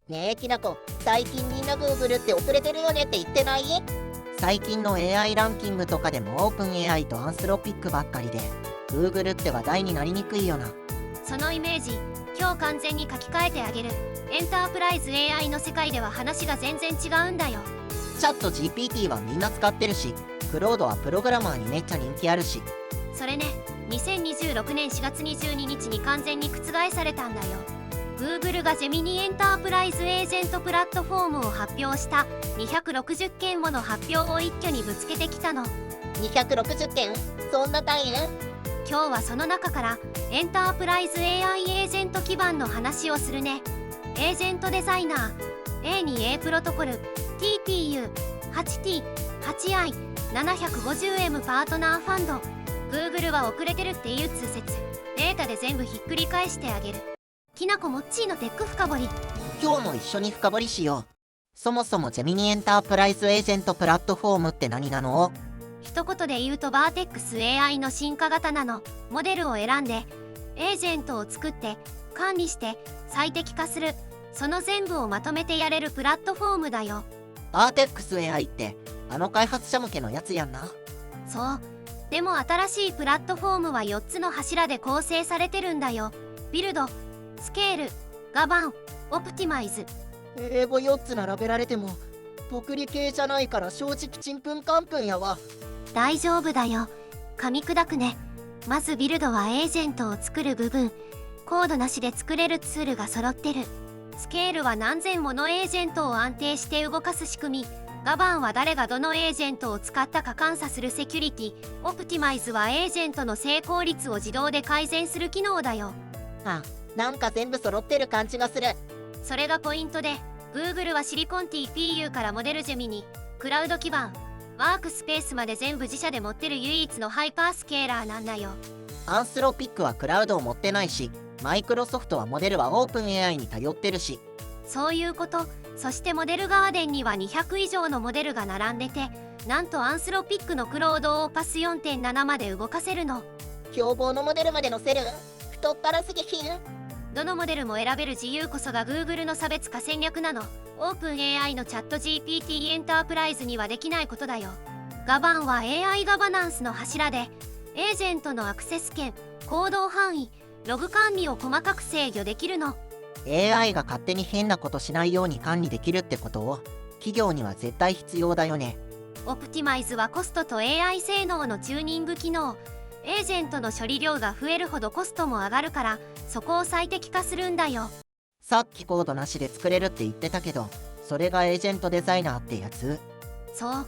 ねえきなこ、最近みんな Google って遅れてるよねって言ってない？最近の AI ランキングとかでもオープン AI とアンスロピックばっかりで Google って話題になりにくいよな。そのイメージ今日完全に書き換えてあげる。エンタープライズ AI の世界では話が全然違うんだよ。チャット GPT はみんな使ってるし、クロードはプログラマーにめっちゃ人気あるし。それね、2026年4月22日に完全に覆されたんだよ。 Google がジェミニエンタープライズエージェントプラットフォームを発表した260件もの発表を一挙にぶつけてきたの。260件？そんな大変？今日はその中からエンタープライズ AI エージェント基盤の話をするね。エージェントデザイナー A に A プロトコル TPU 8T 8i 750M パートナーファンド。 Google は遅れてるっていう通説データで全部ひっくり返してあげる。きなこもっちーのテック深掘り。今日も一緒に深掘りしよう。そもそもジェミニエンタープライズエージェントプラットフォームって何なの？一言で言うとバーテックス AI の進化型なの。モデルを選んでエージェントを作って管理して最適化する、その全部をまとめてやれるプラットフォームだよ。バーテックス AI ってあの開発者向けのやつやんな。そう。でも新しいプラットフォームは4つの柱で構成されてるんだよ。ビルド、スケール、ガバン、オプティマイズ。英語4つ並べられても僕理系じゃないから正直ちんぷんかんぷんやわ。大丈夫だよ。噛み砕くね。まずビルドはエージェントを作る部分。コードなしで作れるツールが揃ってる。スケールは何千ものエージェントを安定して動かす仕組み。ガバンは誰がどのエージェントを使ったか監査するセキュリティ。オプティマイズはエージェントの成功率を自動で改善する機能だよ。あ、なんか全部揃ってる感じがする。それがポイントで、 Google はシリコン TPU からモデルジェミニ、クラウド基盤、ワークスペースまで全部自社で持ってる唯一のハイパースケーラーなんだよ。アンスロピックはクラウドを持ってないし、マイクロソフトはモデルはオープン AI に頼ってるし。そういうこと。そしてモデルガーデンには200以上のモデルが並んでて、なんとアンスロピックのクロードをパス 4.7 まで動かせるの。競合のモデルまで載せる？太っ腹すぎひん？どのモデルも選べる自由こそが Google の差別化戦略なの。オープン AI のチャット GPT エンタープライズにはできないことだよ。ガバンは AI ガバナンスの柱で、エージェントのアクセス権、行動範囲、ログ管理を細かく制御できるの。AI が勝手に変なことしないように管理できるってことを企業には絶対必要だよね。オプティマイズはコストと AI 性能のチューニング機能。エージェントの処理量が増えるほどコストも上がるから、そこを最適化するんだよ。さっきコードなしで作れるって言ってたけど、それがエージェントデザイナーってやつ？そう。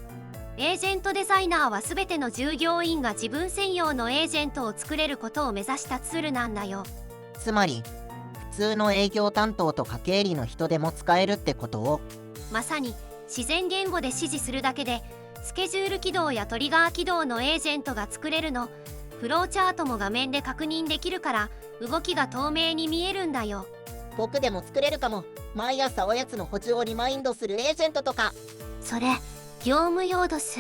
エージェントデザイナーは全ての従業員が自分専用のエージェントを作れることを目指したツールなんだよ。つまり普通の営業担当と家計理の人でも使えるってことを。まさに自然言語で指示するだけでスケジュール起動やトリガー起動のエージェントが作れるの。フローチャートも画面で確認できるから動きが透明に見えるんだよ。僕でも作れるかも。毎朝おやつの補充をリマインドするエージェントとか。それ業務用度す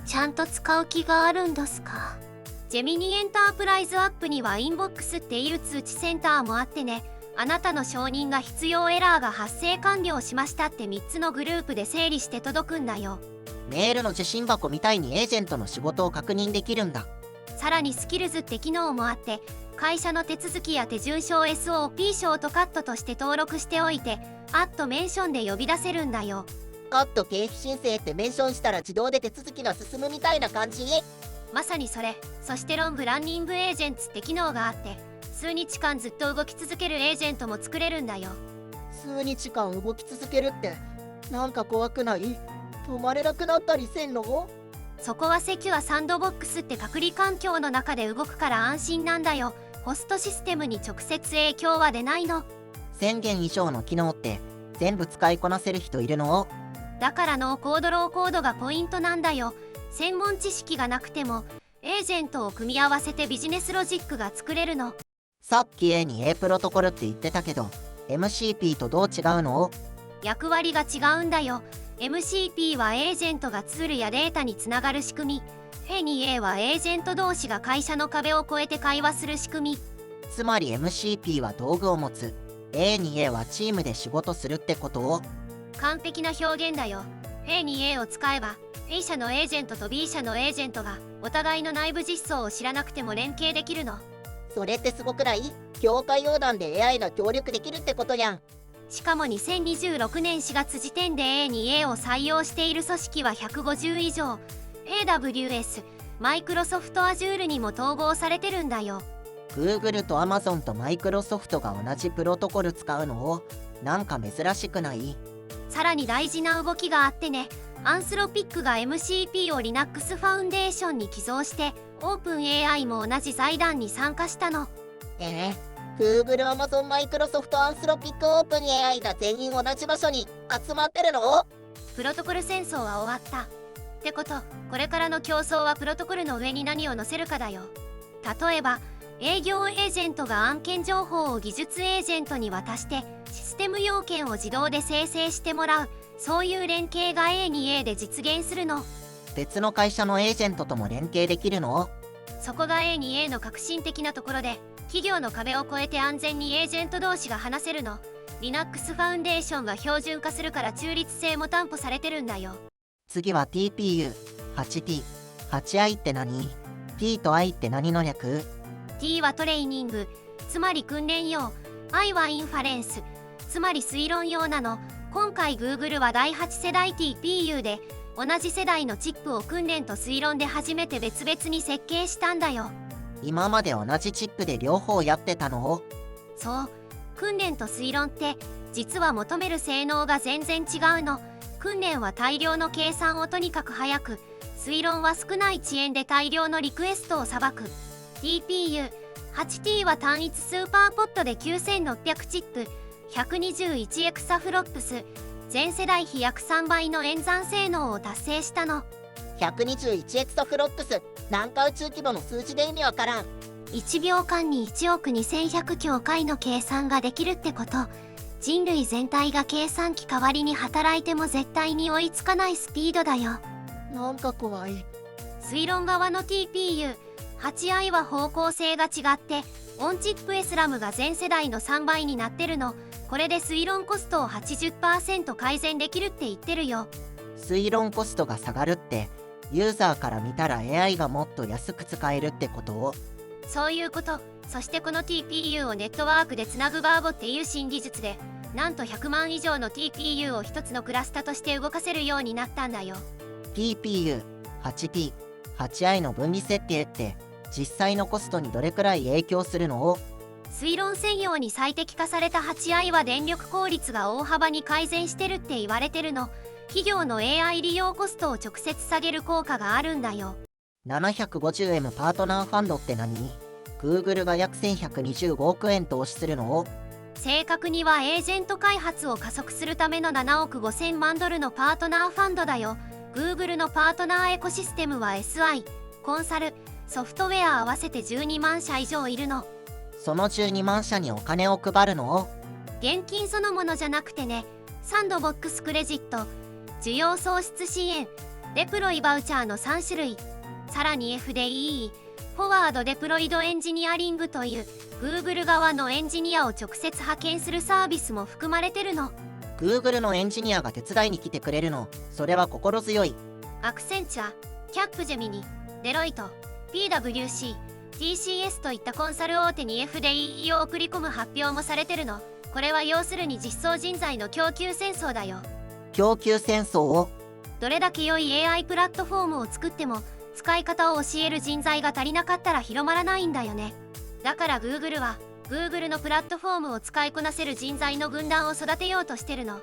ちゃんと使う気があるんどすか？ジェミニエンタープライズアップにはインボックスっていう通知センターもあってね。あなたの承認が必要エラーが発生完了しましたって3つのグループで整理して届くんだよ。メールの受信箱みたいにエージェントの仕事を確認できるんだ。さらにスキルズって機能もあって、会社の手続きや手順書を SOP ショートカットとして登録しておいて、アットメンションで呼び出せるんだよ。アット経費申請ってメンションしたら自動で手続きが進むみたいな感じ？まさにそれ。そしてロングランニングエージェンツって機能があって、数日間ずっと動き続けるエージェントも作れるんだよ。数日間動き続けるってなんか怖くない？止まれなくなったりせんの？そこはセキュアサンドボックスって隔離環境の中で動くから安心なんだよ。ホストシステムに直接影響は出ないの。1000件以上の機能って全部使いこなせる人いるの？だからノーコードローコードがポイントなんだよ。専門知識がなくてもエージェントを組み合わせてビジネスロジックが作れるの。さっき A に A プロトコルって言ってたけど MCP とどう違うの？役割が違うんだよ。MCP はエージェントがツールやデータにつながる仕組み。フェニー A はエージェント同士が会社の壁を越えて会話する仕組み。つまり MCP は道具を持つ。A に A はチームで仕事するってことを。完璧な表現だよ。 A に A を使えば A 社のエージェントと B 社のエージェントがお互いの内部実装を知らなくても連携できるの。それってすごくない？業界横断で AI が協力できるってことやん。しかも2026年4月時点で A に A を採用している組織は150以上。 AWS、マイクロソフト Azure にも統合されてるんだよ。 Google と Amazon と Microsoft が同じプロトコル使うのを。なんか珍しくない？さらに大事な動きがあってね。アンスロピックが MCP を Linux ファウンデーションに寄贈して OpenAI も同じ財団に参加したの。Google、Amazon、Microsoft、アンスロピック、OpenAI が全員同じ場所に集まってるの？プロトコル戦争は終わった。ってこと、これからの競争はプロトコルの上に何を載せるかだよ。例えば、営業エージェントが案件情報を技術エージェントに渡してシステム要件を自動で生成してもらう。そういう連携が A に A で実現するの。別の会社のエージェントとも連携できるの？そこが A に A の革新的なところで、企業の壁を越えて安全にエージェント同士が話せるの。 Linux ファウンデーションが標準化するから中立性も担保されてるんだよ。次は TPU、8T、8I って何？ T と I って何の略？ T はトレーニング、つまり訓練用。I はインファレンス、つまり推論用なの。今回 Google は第8世代 TPU で同じ世代のチップを訓練と推論で初めて別々に設計したんだよ。今まで同じチップで両方やってたの？そう、訓練と推論って実は求める性能が全然違うの。訓練は大量の計算をとにかく早く、推論は少ない遅延で大量のリクエストをさばく。 TPU8T は単一スーパーポットで9600チップ、121エクサフロップス、全世代比約3倍の演算性能を達成したの。121エクソフロップス、なんか宇宙規模の数字で意味わからん。1秒間に1億2100兆回の計算ができるってこと。人類全体が計算機代わりに働いても絶対に追いつかないスピードだよ。なんか怖い。推論側の TPU8i は方向性が違ってオンチップ SRAM が全世代の3倍になってるの。これで推論コストを 80% 改善できるって言ってるよ。推論コストが下がるってユーザーから見たら AI がもっと安く使えるってことを？そういうこと。そしてこの TPU をネットワークでつなぐバーボっていう新技術でなんと100万以上の TPU を一つのクラスターとして動かせるようになったんだよ。 TPU、8T、8I の分離設定って実際のコストにどれくらい影響するの？推論専用に最適化された 8i は電力効率が大幅に改善してるって言われてるの。企業の AI 利用コストを直接下げる効果があるんだよ。 750M パートナーファンドって何？ Google が約1125億円投資するの？正確にはエージェント開発を加速するための7億5000万ドルのパートナーファンドだよ。 Google のパートナーエコシステムは SI、コンサル、ソフトウェア合わせて12万社以上いるの。その12万社にお金を配るの？現金そのものじゃなくてね、サンドボックスクレジット、需要創出支援、デプロイバウチャーの3種類、さらに FDE、フォワードデプロイドエンジニアリングという Google 側のエンジニアを直接派遣するサービスも含まれてるの。 Google のエンジニアが手伝いに来てくれるの？それは心強い。アクセンチャー、キャップジェミニ、デロイト、PWC、TCS といったコンサル大手に FDE を送り込む発表もされてるの。これは要するに実装人材の供給戦争だよ。供給戦争を？どれだけ良い AI プラットフォームを作っても使い方を教える人材が足りなかったら広まらないんだよね。だから Google は Google のプラットフォームを使いこなせる人材の軍団を育てようとしてるの。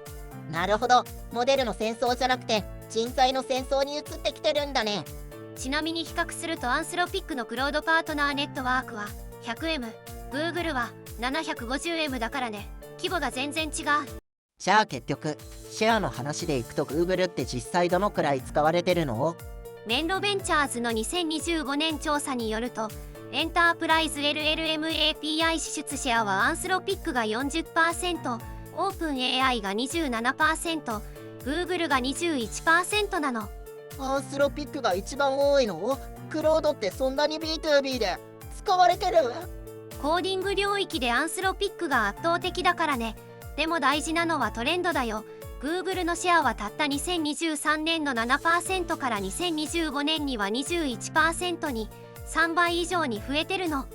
なるほど、モデルの戦争じゃなくて人材の戦争に移ってきてるんだね。ちなみに比較するとアンスロピックのクロードパートナーネットワークは 100M、 Google は 750M だからね。規模が全然違う。じゃあ結局シェアの話でいくと Google って実際どのくらい使われてるの？メンロベンチャーズの2025年調査によるとエンタープライズ LLM API 支出シェアはアンスロピックが 40%、 オープン AI が 27%、 Google が 21% なの。アンスロピックが一番多いの？クロードってそんなに B2B で使われてる？コーディング領域でアンスロピックが圧倒的だからね。でも大事なのはトレンドだよ。Google のシェアはたった2023年の 7% から2025年には 21% に3倍以上に増えてるの。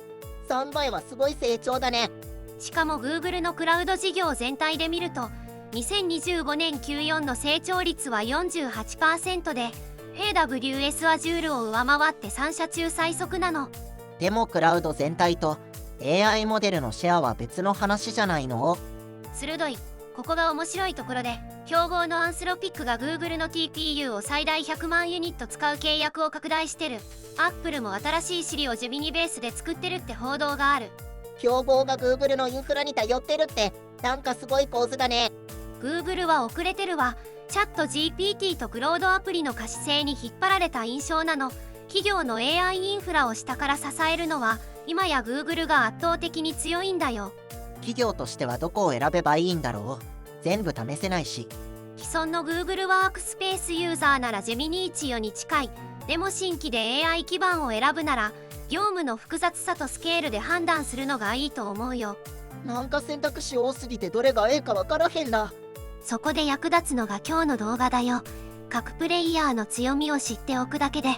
3倍はすごい成長だね。しかも Google のクラウド事業全体で見ると2025年 Q4 の成長率は 48% で AWS Azure を上回って3社中最速なの。でもクラウド全体と AI モデルのシェアは別の話じゃないの？鋭い。ここが面白いところで、競合のアンスロピックが Google の TPU を最大100万ユニット使う契約を拡大してる。Apple も新しい Siri をジェミニベースで作ってるって報道がある。競合が Google のインフラに頼ってるってなんかすごい構図だね。 Google は遅れてるわ。チャット GPT とクロードアプリの可視性に引っ張られた印象なの。企業の AI インフラを下から支えるのは今や Google が圧倒的に強いんだよ。企業としてはどこを選べばいいんだろう。全部試せないし。既存の Google ワークスペースユーザーならジェミニーチヨに近い。でも新規で AI 基盤を選ぶなら業務の複雑さとスケールで判断するのがいいと思うよ。なんか選択肢多すぎてどれがええかわからへんな。そこで役立つのが今日の動画だよ。各プレイヤーの強みを知っておくだけで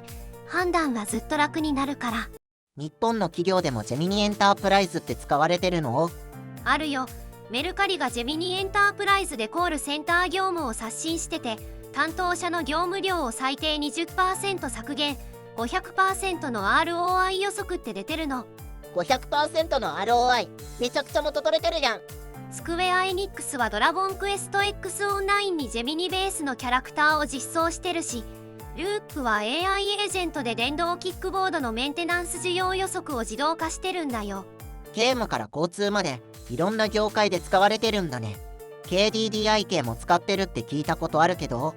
判断がずっと楽になるから。日本の企業でもジェミニエンタープライズって使われてるの？あるよ。メルカリがジェミニエンタープライズでコールセンター業務を刷新してて、担当者の業務量を最低 20% 削減、500% の ROI 予測って出てるの。500% の ROI めちゃくちゃ元取れてるやん。スクウェア・エニックスはドラゴンクエスト X オンラインにジェミニベースのキャラクターを実装してるし、ループは AI エージェントで電動キックボードのメンテナンス需要予測を自動化してるんだよ。ゲームから交通までいろんな業界で使われてるんだね。KDDIK も使ってるって聞いたことあるけど。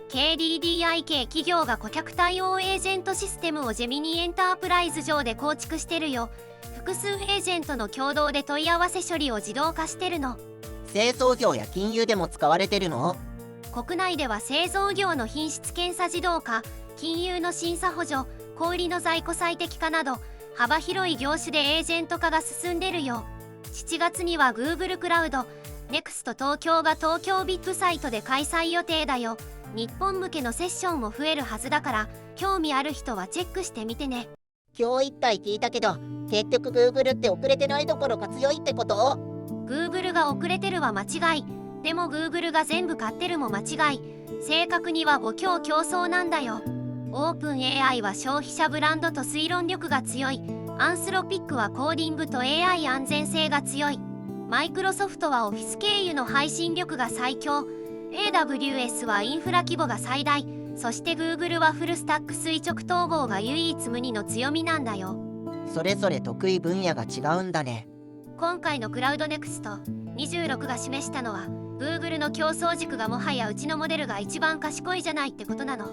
KDDIK 企業が顧客対応エージェントシステムをジェミニエンタープライズ上で構築してるよ。複数エージェントの共同で問い合わせ処理を自動化してるの。製造業や金融でも使われてるの？国内では製造業の品質検査自動化、金融の審査補助、小売の在庫最適化など幅広い業種でエージェント化が進んでるよ。7月には Google クラウド NEXT 東京が東京ビッグサイトで開催予定だよ。日本向けのセッションも増えるはずだから興味ある人はチェックしてみてね。今日一体聞いたけど結局 Google って遅れてないどころか強いってこと？ Google が遅れてるは間違い。でも Google が全部買ってるも間違い。正確には5強競争なんだよ。オープン AI は消費者ブランドと推論力が強い。アンスロピックはコーディングと AI 安全性が強い。マイクロソフトはオフィス経由の配信力が最強。AWS はインフラ規模が最大。そして Google はフルスタック垂直統合が唯一無二の強みなんだよ。それぞれ得意分野が違うんだね。今回のクラウドネクスト26が示したのは Google の競争軸がもはやうちのモデルが一番賢いじゃないってことなの。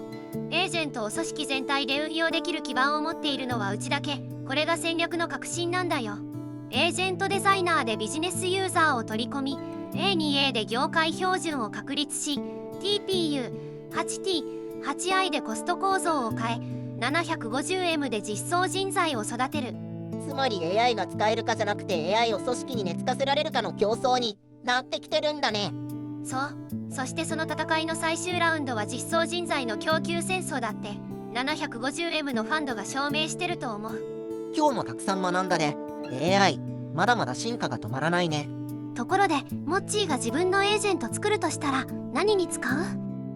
エージェントを組織全体で運用できる基盤を持っているのはうちだけ。これが戦略の核心なんだよ。エージェントデザイナーでビジネスユーザーを取り込み A2A で業界標準を確立し TPU、8T、8I でコスト構造を変え 750M で実装人材を育てる。つまり AI が使えるかじゃなくて AI を組織に熱化せられるかの競争になってきてるんだね。そう。そしてその戦いの最終ラウンドは実装人材の供給戦争だって 750M のファンドが証明してると思う。今日もたくさん学んだね。AI まだまだ進化が止まらないね。ところでモッチーが自分のエージェント作るとしたら何に使う？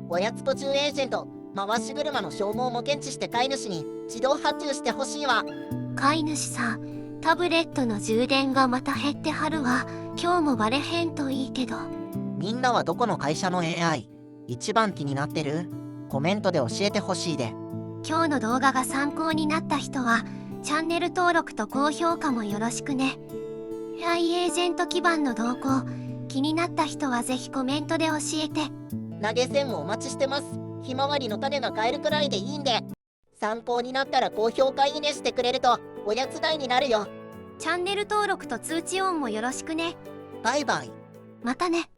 おやつ途中エージェント回し車の消耗も検知して飼い主に自動発注してほしいわ。飼い主さん、タブレットの充電がまた減ってはるわ。今日もバレへんといいけど。みんなはどこの会社の AI 一番気になってる？コメントで教えてほしいで。今日の動画が参考になった人はチャンネル登録と高評価もよろしくね。AI エージェント基盤の動向気になった人はぜひコメントで教えて。投げ銭もお待ちしてます。ひまわりの種が買えるくらいでいいんで。参考になったら高評価いいねしてくれるとおやつ代になるよ。チャンネル登録と通知オンもよろしくね。バイバイ。またね。